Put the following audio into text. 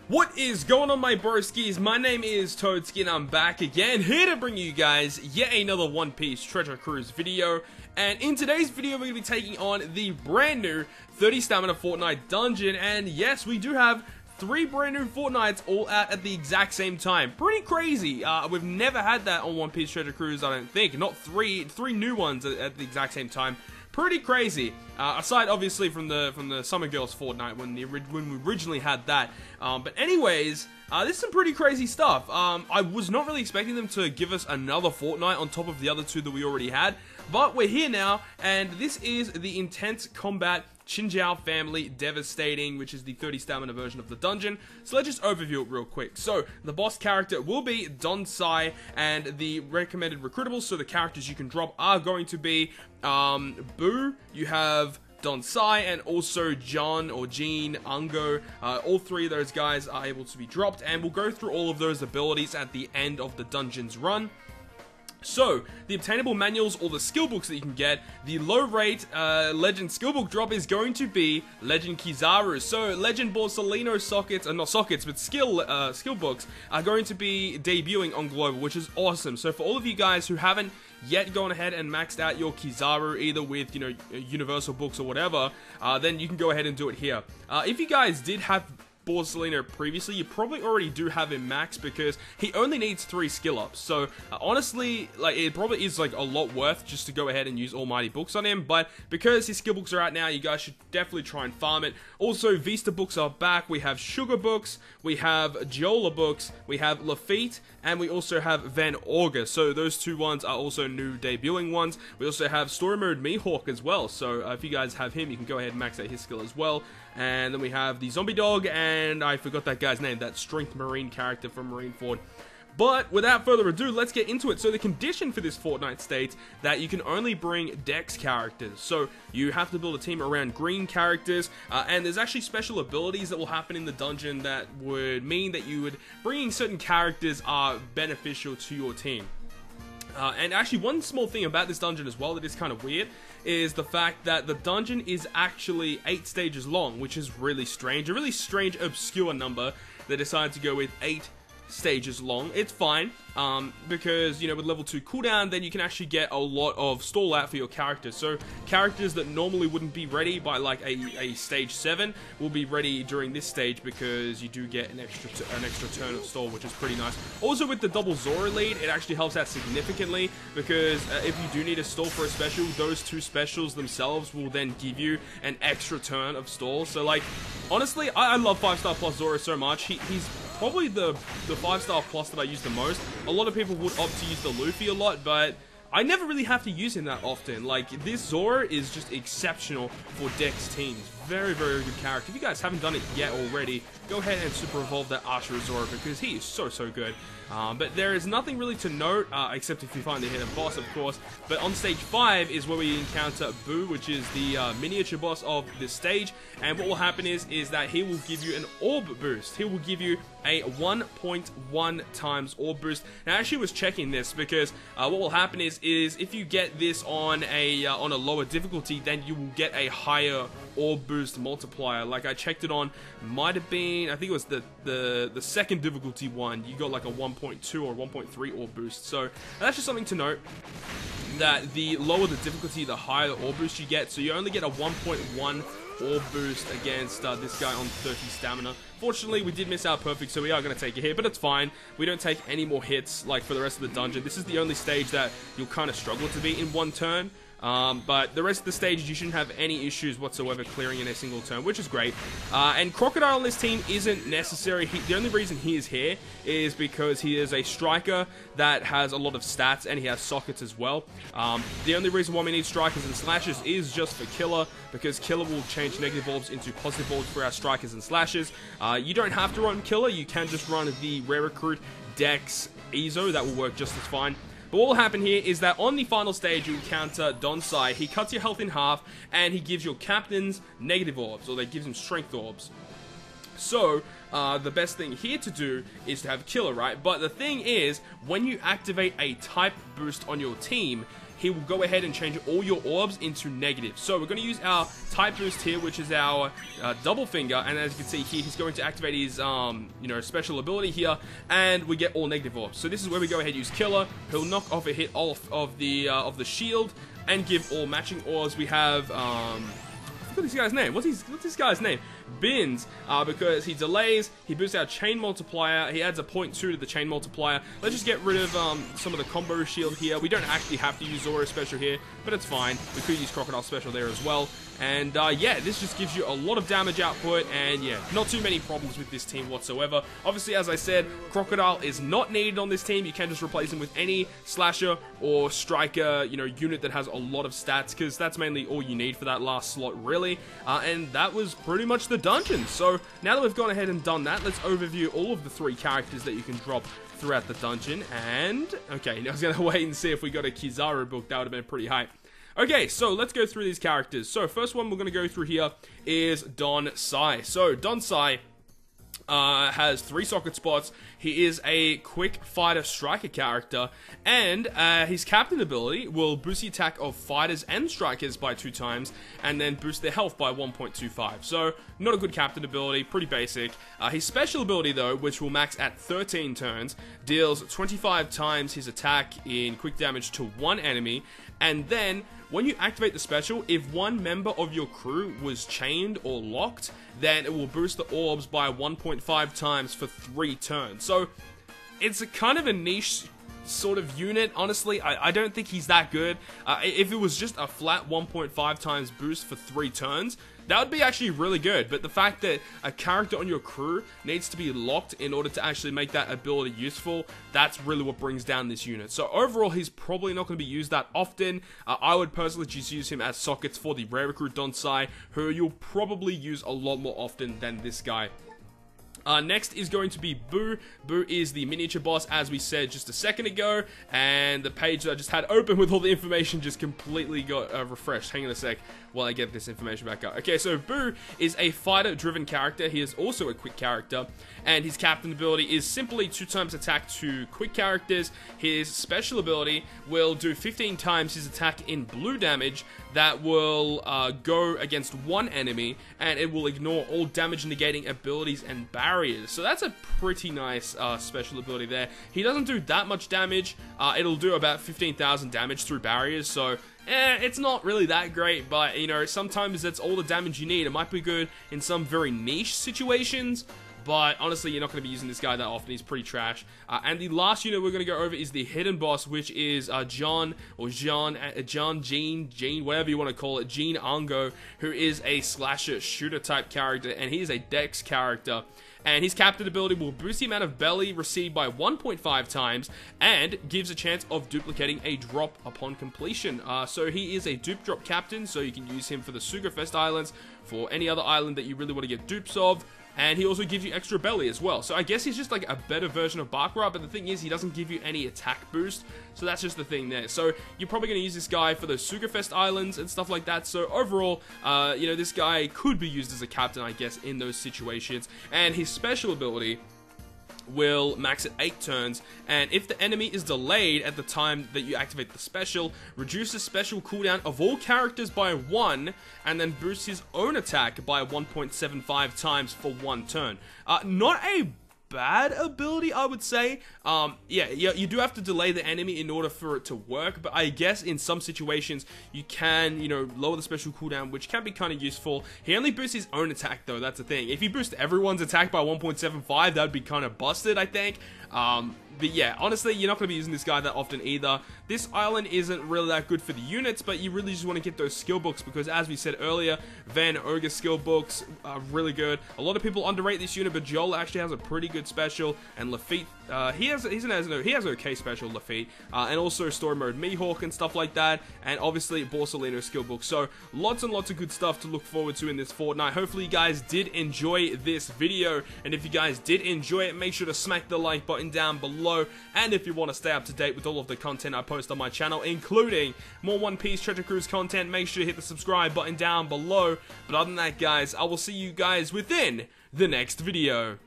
What is going on, my broskiis? My name is Toadski and I'm back again, here to bring you guys yet another One Piece Treasure Cruise video. And in today's video, we're going to be taking on the brand new 30 Stamina Fortnite dungeon. And yes, we do have 3 brand new Fortnites all out at the exact same time. Pretty crazy. We've never had that on One Piece Treasure Cruise, I don't think. Not three new ones at the exact same time. Pretty crazy. Aside, obviously, from the Summer Girls Fortnite when we originally had that. But anyways, this is some pretty crazy stuff. I was not really expecting them to give us another Fortnite on top of the other 2 that we already had. But we're here now, and this is the Intense Combat JAO Family Devastating, which is the 30 stamina version of the dungeon. So let's just overview it real quick. So the boss character will be Don Sai, and the recommended recruitables, so the characters you can drop are going to be Boo, you have Don Sai, and also John or Jean, Ungo. All 3 of those guys are able to be dropped, and we'll go through all of those abilities at the end of the dungeon's run. So, the obtainable manuals or the skill books that you can get, the low rate Legend skill book drop is going to be Legend Kizaru. So, Legend Borsalino sockets, not sockets, but skill books are going to be debuting on Global, which is awesome. So, for all of you guys who haven't yet gone ahead and maxed out your Kizaru, either with, you know, Universal books or whatever, then you can go ahead and do it here. If you guys did have Borsalino previously, you probably already do have him max because he only needs 3 skill ups. So honestly, like, it probably is like a lot worth just to go ahead and use Almighty books on him. But because his skill books are out now, you guys should definitely try and farm it. Also, Vista books are back. We have Sugar books, we have Giola books, we have Lafitte, and we also have Van Augur. So those 2 ones are also new debuting ones. We also have Story Mode Mihawk as well. So if you guys have him, you can go ahead and max out his skill as well. And then we have the Zombie Dog, and I forgot that guy's name, that Strength Marine character from Marineford. But without further ado, let's get into it. So the condition for this Fortnite states that you can only bring Dex characters. So you have to build a team around green characters, and there's actually special abilities that will happen in the dungeon that would mean that bringing certain characters are beneficial to your team. And actually, one small thing about this dungeon as well that is kind of weird is the fact that the dungeon is actually 8 stages long, which is really strange. A really strange, obscure number. They decided to go with 8 stages long. It's fine, because, you know, with level 2 cooldown, then you can actually get a lot of stall out for your characters. So characters that normally wouldn't be ready by like a stage 7 will be ready during this stage because you do get an extra turn of stall, which is pretty nice. Also, with the double Zora lead, it actually helps out significantly because if you do need a stall for a special, those 2 specials themselves will then give you an extra turn of stall. So, like, honestly, I love 5-star plus Zora so much. He's probably the 5-star plus that I use the most. A lot of people would opt to use the Luffy a lot, but I never really have to use him that often. Like, this Zora is just exceptional for Dex teams. Very, very good character. If you guys haven't done it yet already, go ahead and super evolve that Ashura Zora because he is so good. But there is nothing really to note, except if you find the hidden boss, of course. But on stage 5 is where we encounter Boo, which is the miniature boss of this stage. And what will happen is that he will give you an orb boost. He will give you a 1.1 times orb boost. Now, I actually was checking this because what will happen is if you get this on a lower difficulty, then you will get a higher orb boost multiplier. Like, I checked it on, might have been, I think it was the second difficulty one. You got like a 1.2 or 1.3 orb boost. So that's just something to note, that the lower the difficulty, the higher the orb boost you get. So you only get a 1.1 orb boost against this guy on 30 stamina. Fortunately, we did miss out perfect, so we are going to take a hit, but it's fine. We don't take any more hits like for the rest of the dungeon. This is the only stage that you'll kind of struggle to beat in one turn. But the rest of the stages, you shouldn't have any issues whatsoever clearing in a single turn, which is great. And Crocodile on this team isn't necessary. The only reason he is here is because he is a striker that has a lot of stats, and he has sockets as well. The only reason why we need strikers and slashers is just for Killer, because Killer will change negative orbs into positive orbs for our strikers and slashers. You don't have to run Killer, you can just run the Rare Recruit, Dex, Ezo, that will work just as fine. But what will happen here is that on the final stage, you encounter Don Sai. He cuts your health in half, and he gives your captains negative orbs, or they gives him strength orbs. So, the best thing here to do is to have Killer, right? But the thing is, when you activate a type boost on your team, he will go ahead and change all your orbs into negative. So we're going to use our type boost here, which is our double finger, and as you can see here, he's going to activate his special ability here, and we get all negative orbs. So this is where we go ahead and use Killer. He'll knock off a hit off of the shield and give all matching orbs. We have what's this guy's name? What's this guy's name? Bins, because he delays, he boosts our chain multiplier, he adds a 0.2 to the chain multiplier. Let's just get rid of some of the combo shield here. We don't actually have to use Zora special here, but it's fine. We could use Crocodile special there as well. And yeah, this just gives you a lot of damage output, and yeah, not too many problems with this team whatsoever. Obviously, as I said, Crocodile is not needed on this team. You can just replace him with any slasher or striker, unit that has a lot of stats, because that's mainly all you need for that last slot, really. And that was pretty much the dungeon. So now that we've gone ahead and done that, let's overview all of the 3 characters that you can drop throughout the dungeon. And okay, I was gonna wait and see if we got a Kizaru book. That would have been pretty hype. Okay, so let's go through these characters. So first one we're going to go through here is Don Sai. So Don Sai has 3 socket spots. He is a quick fighter striker character, and his captain ability will boost the attack of fighters and strikers by 2 times, and then boost their health by 1.25. So not a good captain ability, pretty basic. His special ability though, which will max at 13 turns, deals 25 times his attack in quick damage to 1 enemy, and then when you activate the special, if one member of your crew was chained or locked, then it will boost the orbs by 1.5 times for 3 turns. So it's a kind of a niche sort of unit. Honestly, I don't think he's that good. If it was just a flat 1.5 times boost for 3 turns, that would be actually really good. But the fact that a character on your crew needs to be locked in order to actually make that ability useful, that's really what brings down this unit. So overall, he's probably not going to be used that often. I would personally just use him as sockets for the rare recruit Don Sai, who you'll probably use a lot more often than this guy. Next is going to be Boo. Boo is the miniature boss, as we said just a second ago, and the page that I just had open with all the information just completely got refreshed. Hang on a sec while I get this information back up. Okay, so Boo is a fighter-driven character. He is also a quick character, and his captain ability is simply 2 times attack to quick characters. His special ability will do 15 times his attack in blue damage. That will go against 1 enemy, and it will ignore all damage negating abilities and barriers. So that's a pretty nice special ability there. He doesn't do that much damage. It'll do about 15,000 damage through barriers, so it's not really that great, but sometimes that's all the damage you need. It might be good in some very niche situations, but honestly, you're not going to be using this guy that often. He's pretty trash. And the last unit we're going to go over is the hidden boss, which is Jean, whatever you want to call it, Jean Ango, who is a slasher shooter type character, and he is a dex character. And his captain ability will boost the amount of belly received by 1.5 times and gives a chance of duplicating a drop upon completion. So he is a dupe drop captain, so you can use him for the Sugarfest Islands, for any other island that you really want to get dupes of. And he also gives you extra belly as well. So I guess he's just like a better version of Baccarat, but the thing is, he doesn't give you any attack boost. So that's just the thing there. So you're probably going to use this guy for the Sugarfest Islands and stuff like that. So overall, this guy could be used as a captain, I guess, in those situations. And his special ability will max at 8 turns, and if the enemy is delayed at the time that you activate the special, reduce the special cooldown of all characters by 1, and then boost his own attack by 1.75 times for 1 turn. Not a bad ability, I would say. Yeah, you do have to delay the enemy in order for it to work, but I guess in some situations you can, lower the special cooldown, which can be kind of useful. He only boosts his own attack though, that's the thing. If he boosts everyone's attack by 1.75, that would be kind of busted, I think. But yeah, honestly, you're not going to be using this guy that often either. This island isn't really that good for the units, but you really just want to get those skill books, because as we said earlier, Van Ogre skill books are really good. A lot of people underrate this unit, but Joel actually has a pretty good special, and Lafitte, he has an okay special, Lafitte, and also story mode Mihawk and stuff like that, and obviously Borsalino skill book. So lots and lots of good stuff to look forward to in this fortnight. Hopefully you guys did enjoy this video, and if you guys did enjoy it, make sure to smack the like button down below. And if you want to stay up to date with all of the content I post on my channel, including more One Piece Treasure Cruise content, make sure to hit the subscribe button down below. But other than that, guys, I will see you guys within the next video.